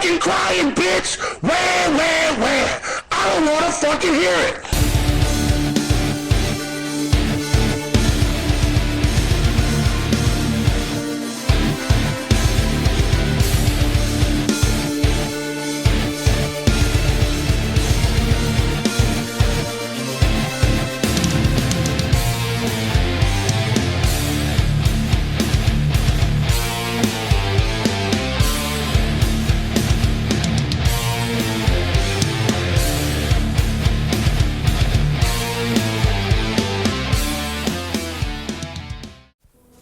fucking crying, bitch? Where? I don't want to fucking hear it.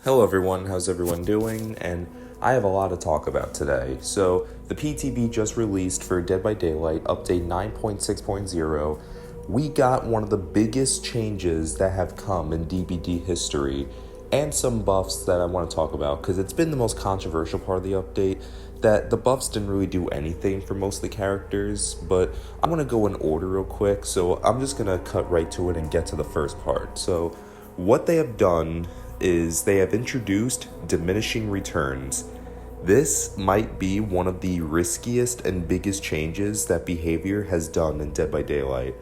Hello everyone, how's everyone doing? And I have a lot to talk about today. So, the PTB just released for Dead by Daylight update 9.6.0. We got one of the biggest changes that have come in DBD history, and some buffs that I want to talk about, because it's been the most controversial part of the update, that the buffs didn't really do anything for most of the characters, but I want to go in order real quick, so I'm just going to cut right to it and get to the first part. So, what they have done is they have introduced diminishing returns. This might be one of the riskiest and biggest changes that behavior has done in Dead by Daylight.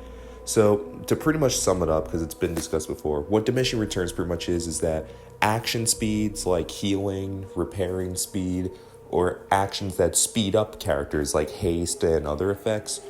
So to pretty much sum it up, because it's been discussed before, what diminishing returns pretty much is that action speeds like healing, repairing speed, or actions that speed up characters like haste and other effects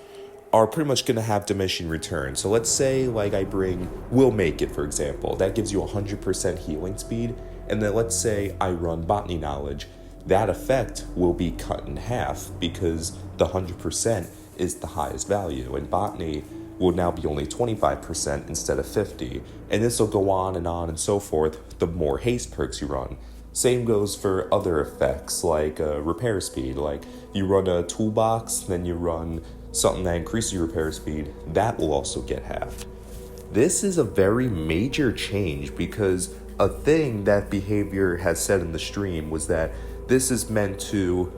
are pretty much going to have diminishing returns. So let's say like I bring Will Make It, for example. That gives you 100% healing speed. And then let's say I run Botany Knowledge. That effect will be cut in half because the 100% is the highest value. And Botany will now be only 25% instead of 50. And this will go on and so forth the more haste perks you run. Same goes for other effects like repair speed. Like you run a toolbox, then you run something that increases your repair speed, that will also get halved. This is a very major change because a thing that Behavior has said in the stream was that this is meant to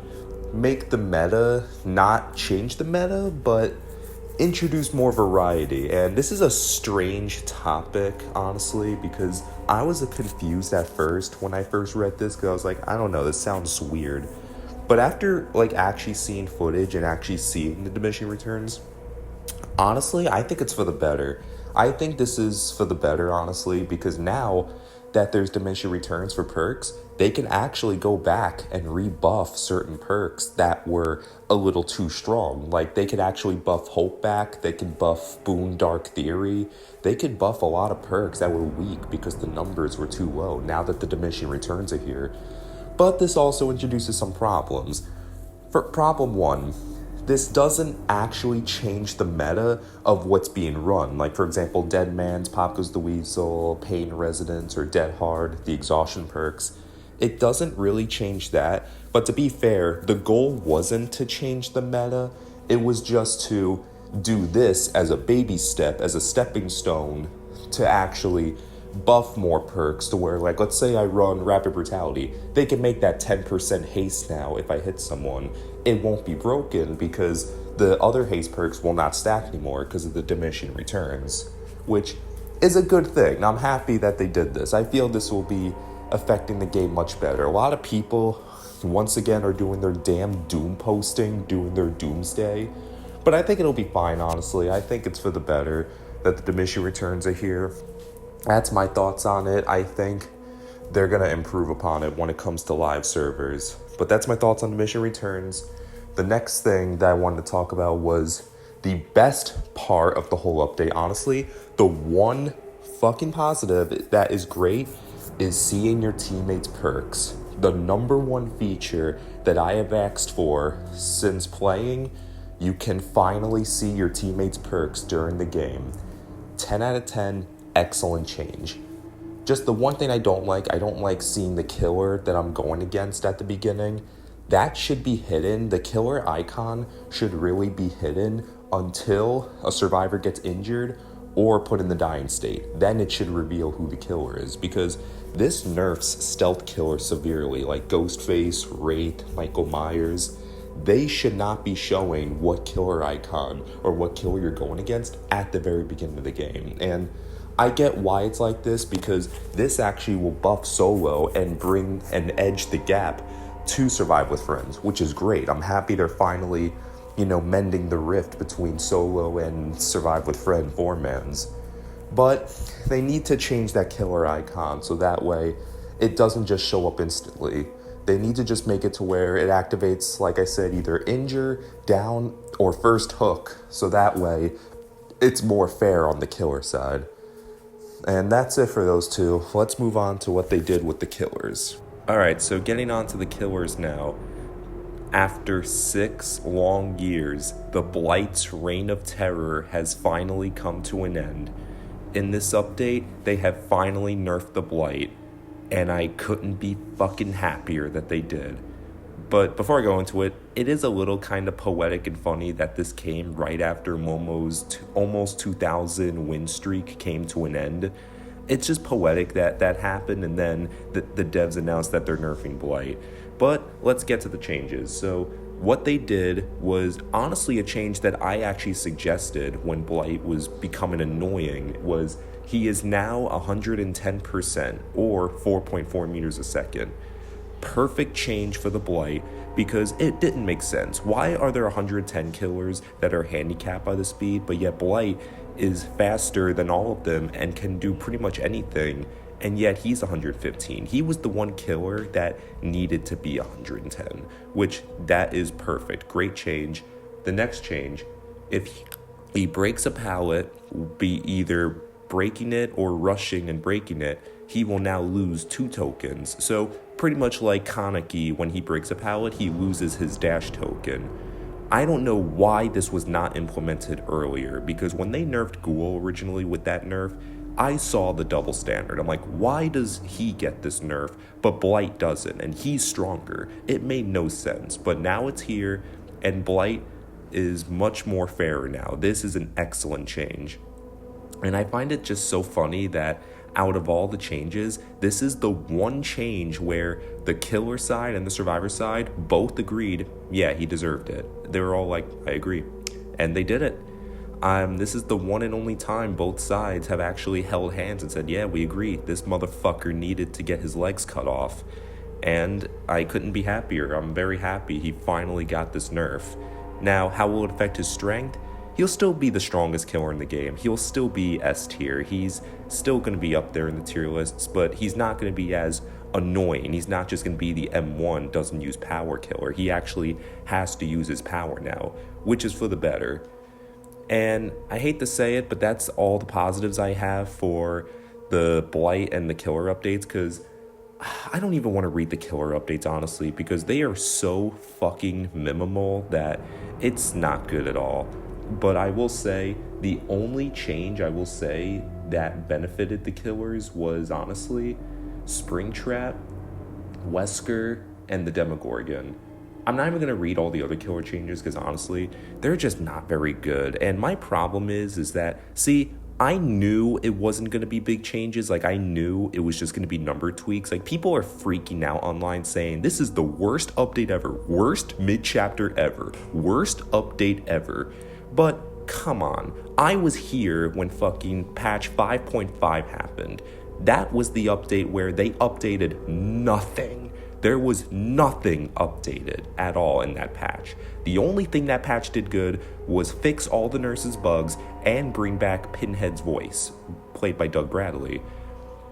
make the meta, not change the meta, but introduce more variety. And this is a strange topic, honestly, because I was confused at first when I first read this, because I was like, I don't know, this sounds weird. But after like actually seeing footage and actually seeing the diminishing returns, honestly, I think it's for the better. I think this is for the better, honestly, because now that there's diminishing returns for perks, they can actually go back and rebuff certain perks that were a little too strong. Like they could actually buff Hope back, they could buff Boon Dark Theory, they could buff a lot of perks that were weak because the numbers were too low now that the diminishing returns are here. But this also introduces some problems. For problem one, this doesn't actually change the meta of what's being run. Like, for example, Dead Man's, Pop Goes the Weasel, Pain Residence, or Dead Hard, the exhaustion perks. It doesn't really change that. But to be fair, the goal wasn't to change the meta. It was just to do this as a baby step, as a stepping stone to actually buff more perks to where, like, let's say I run Rapid Brutality. They can make that 10% haste now if I hit someone. It won't be broken because the other haste perks will not stack anymore because of the diminishing returns, which is a good thing. I'm happy that they did this. I feel this will be affecting the game much better. A lot of people, once again, are doing their damn doom posting, doing their doomsday, but I think it'll be fine, honestly. I think it's for the better that the diminishing returns are here. That's my thoughts on it. I think they're going to improve upon it when it comes to live servers. But that's my thoughts on diminishing returns. The next thing that I wanted to talk about was the best part of the whole update. Honestly, the one fucking positive that is great is seeing your teammates' perks. The number one feature that I have asked for since playing, you can finally see your teammates' perks during the game. 10 out of 10. Excellent change. Just the one thing I don't like seeing the killer that I'm going against at the beginning. That should be hidden. The killer icon should really be hidden until a survivor gets injured or put in the dying state. Then it should reveal who the killer is, because this nerfs stealth killer severely, like Ghostface, Wraith, Michael Myers. They should not be showing what killer icon or what killer you're going against at the very beginning of the game. And I get why it's like this, because this actually will buff solo and bring and edge the gap to Survive with Friends, which is great. I'm happy they're finally, mending the rift between solo and Survive with Friend formats. But they need to change that killer icon so that way it doesn't just show up instantly. They need to just make it to where it activates, like I said, either injure, down, or first hook, so that way it's more fair on the killer side. And that's it for those two. Let's move on to what they did with the killers. Alright, so getting on to the killers now. After 6 long years, the Blight's reign of terror has finally come to an end. In this update, they have finally nerfed the Blight, and I couldn't be fucking happier that they did. But before I go into it, it is a little kind of poetic and funny that this came right after Momo's almost 2,000 win streak came to an end. It's just poetic that happened, and then the devs announced that they're nerfing Blight. But let's get to the changes. So what they did was honestly a change that I actually suggested when Blight was becoming annoying. Was he is now 110% or 4.4 meters a second. Perfect change for the Blight because it didn't make sense. Why are there 110 killers that are handicapped by the speed, but yet Blight is faster than all of them and can do pretty much anything, and yet he's 115. He was the one killer that needed to be 110, which that is perfect. Great change. The next change, if he breaks a pallet, be either breaking it or rushing and breaking it, he will now lose 2 tokens. So pretty much like Kaneki, when he breaks a pallet, he loses his dash token. I don't know why this was not implemented earlier, because when they nerfed Ghoul originally with that nerf, I saw the double standard. I'm like, why does he get this nerf, but Blight doesn't, and he's stronger? It made no sense, but now it's here, and Blight is much more fair now. This is an excellent change. And I find it just so funny that out of all the changes, this is the one change where the killer side and the survivor side both agreed, yeah, he deserved it. They were all like, I agree. And they did it. This is the one and only time both sides have actually held hands and said, yeah, we agree. This motherfucker needed to get his legs cut off. And I couldn't be happier. I'm very happy he finally got this nerf. Now, how will it affect his strength? He'll still be the strongest killer in the game. He'll still be S tier. He's still going to be up there in the tier lists, but he's not going to be as annoying. He's not just going to be the M1 doesn't use power killer. He actually has to use his power now, which is for the better. And I hate to say it, but that's all the positives I have for the Blight and the killer updates, because I don't even want to read the killer updates, honestly, because they are so fucking minimal that it's not good at all. But I will say the only change I will say that benefited the killers was honestly Springtrap, Wesker, and the Demogorgon. I'm not even going to read all the other killer changes because honestly, they're just not very good. And my problem is that, see, I knew it wasn't going to be big changes. Like, I knew it was just going to be number tweaks. Like, people are freaking out online saying this is the worst update ever, worst mid-chapter ever, worst update ever. But come on, I was here when fucking patch 5.5 happened. That was the update where they updated nothing. There was nothing updated at all in that patch. The only thing that patch did good was fix all the nurses' bugs and bring back Pinhead's voice, played by Doug Bradley.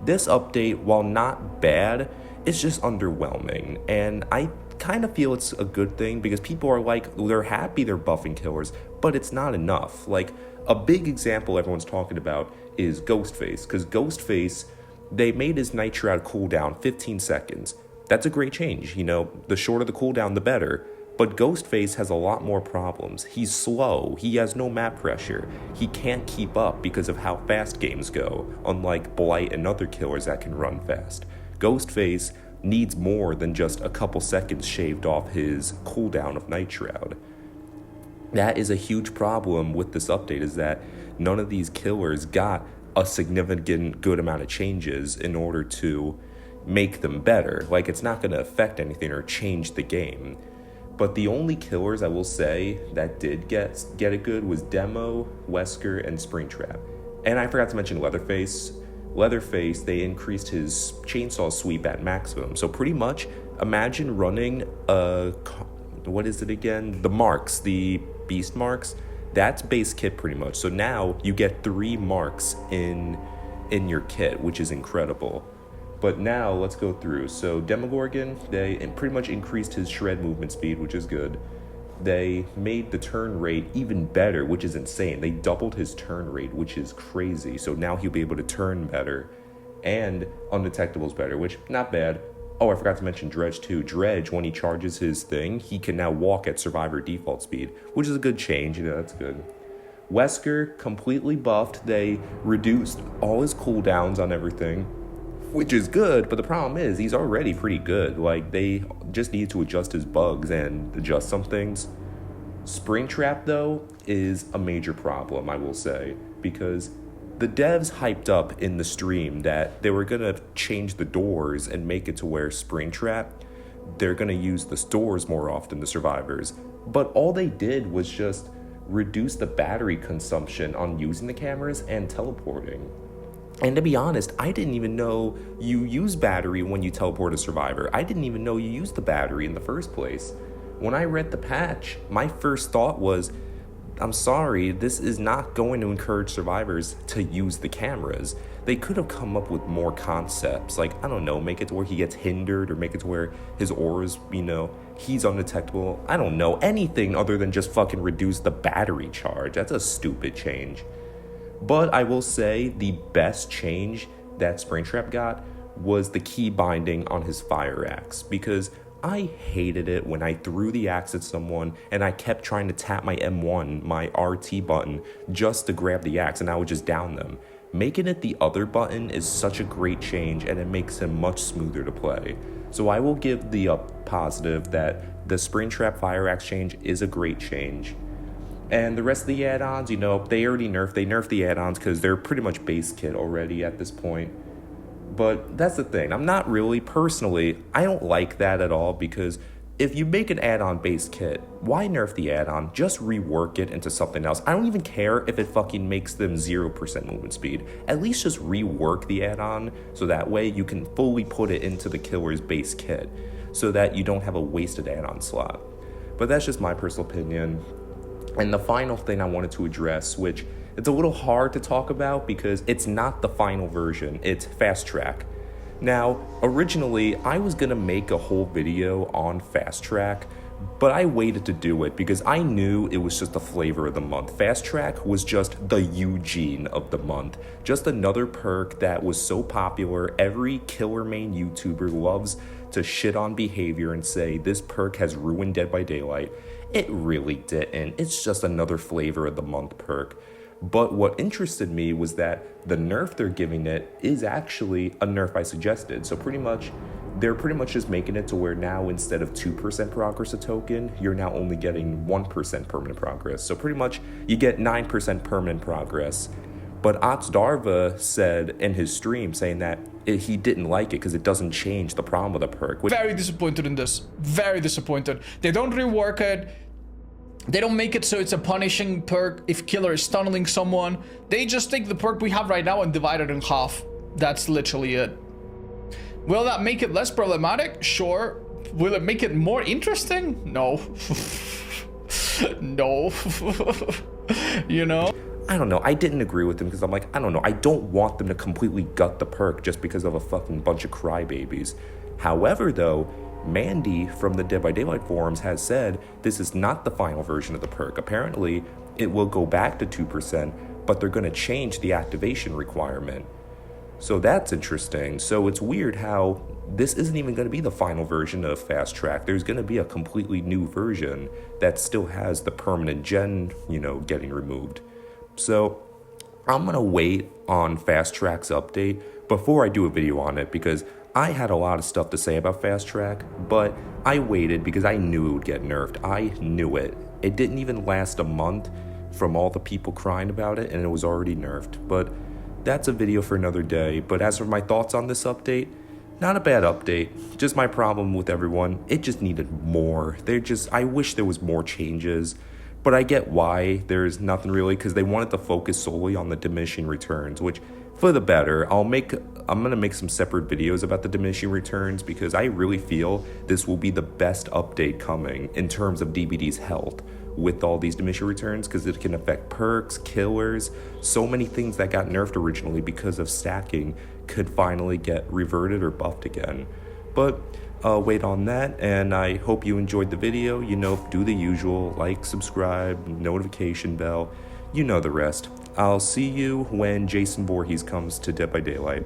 This update, while not bad, is just underwhelming, and I kind of feel it's a good thing because people are like, they're happy they're buffing killers, but it's not enough. Like, a big example everyone's talking about is Ghostface, because Ghostface, they made his Night Shroud cooldown 15 seconds. That's a great change, the shorter the cooldown, the better. But Ghostface has a lot more problems. He's slow, he has no map pressure, he can't keep up because of how fast games go, unlike Blight and other killers that can run fast. Ghostface needs more than just a couple seconds shaved off his cooldown of Night Shroud. That is a huge problem with this update, is that none of these killers got a significant good amount of changes in order to make them better. Like, it's not going to affect anything or change the game. But the only killers I will say that did get it good was Demo, Wesker, and Springtrap. And I forgot to mention Leatherface. Leatherface, they increased his chainsaw sweep at maximum. So pretty much Imagine running what is it again? The marks, the beast marks. That's base kit pretty much. So now you get 3 marks in your kit, which is incredible. But now let's go through. So Demogorgon, they pretty much increased his shred movement speed, which is good. They made the turn rate even better, which is insane. They doubled his turn rate, which is crazy. So now he'll be able to turn better, and undetectable's better, which not bad. Oh, I forgot to mention Dredge too. Dredge, when he charges his thing, he can now walk at survivor default speed, which is a good change. That's good. Wesker, completely buffed. They reduced all his cooldowns on everything, which is good, but the problem is he's already pretty good. Like, they just need to adjust his bugs and adjust some things. Springtrap, though, is a major problem, I will say, because the devs hyped up in the stream that they were going to change the doors and make it to where Springtrap, they're going to use the doors more often, the survivors. But all they did was just reduce the battery consumption on using the cameras and teleporting. And to be honest, I didn't even know you use battery when you teleport a survivor. I didn't even know you used the battery in the first place. When I read the patch, my first thought was, I'm sorry, this is not going to encourage survivors to use the cameras. They could have come up with more concepts, like, I don't know, make it to where he gets hindered, or make it to where his auras, he's undetectable. I don't know, anything other than just fucking reduce the battery charge. That's a stupid change. But I will say the best change that Springtrap got was the key binding on his fire axe, because I hated it when I threw the axe at someone and I kept trying to tap my M1, my RT button, just to grab the axe, and I would just down them. Making it the other button is such a great change, and it makes him much smoother to play. So I will give the positive that the Springtrap fire axe change is a great change. And the rest of the add-ons, they already nerfed the add-ons because they're pretty much base kit already at this point. But that's the thing. I don't like that at all, because if you make an add-on base kit, why nerf the add-on? Just rework it into something else. I don't even care if it fucking makes them 0% movement speed. At least just rework the add-on so that way you can fully put it into the killer's base kit so that you don't have a wasted add-on slot. But that's just my personal opinion. And the final thing I wanted to address, which it's a little hard to talk about because it's not the final version, it's Fast Track. Now, originally, I was going to make a whole video on Fast Track, but I waited to do it because I knew it was just the flavor of the month. Fast Track was just the Eugene of the month. Just another perk that was so popular, every killer main YouTuber loves to shit on behavior and say this perk has ruined Dead by Daylight. It really didn't. It's just another flavor of the month perk. But what interested me was that the nerf they're giving it is actually a nerf I suggested. So they're pretty much just making it to where now instead of 2% progress a token, you're now only getting 1% permanent progress. So pretty much you get 9% permanent progress. But Darva said in his stream saying that he didn't like it because it doesn't change the problem with the perk. Very disappointed in this. Very disappointed. They don't rework it. They don't make it so it's a punishing perk if killer is tunneling someone. They just take the perk we have right now and divide it in half. That's literally it. Will that make it less problematic? Sure. Will it make it more interesting? No. No. I don't know. I didn't agree with him because I'm like, I don't know. I don't want them to completely gut the perk just because of a fucking bunch of crybabies. However, though, Mandy from the Dead by Daylight forums has said this is not the final version of the perk. Apparently, it will go back to 2%, but they're going to change the activation requirement. So that's interesting. So it's weird how this isn't even going to be the final version of Fast Track. There's going to be a completely new version that still has the permanent gen, getting removed. So I'm going to wait on Fast Track's update before I do a video on it because I had a lot of stuff to say about Fast Track, but I waited because I knew it would get nerfed. I knew it. It didn't even last a month from all the people crying about it, and it was already nerfed. But that's a video for another day. But as for my thoughts on this update, not a bad update. Just my problem with everyone, it just needed more. I wish there was more changes. But I get why there's nothing really, because they wanted to focus solely on the diminishing returns, which for the better. I'm gonna make some separate videos about the diminishing returns because I really feel this will be the best update coming in terms of DBD's health with all these diminishing returns, because it can affect perks, killers, so many things that got nerfed originally because of stacking could finally get reverted or buffed again. But wait on that, and I hope you enjoyed the video. You know, do the usual, like, subscribe, notification bell, you know the rest. I'll see you when Jason Voorhees comes to Dead by Daylight.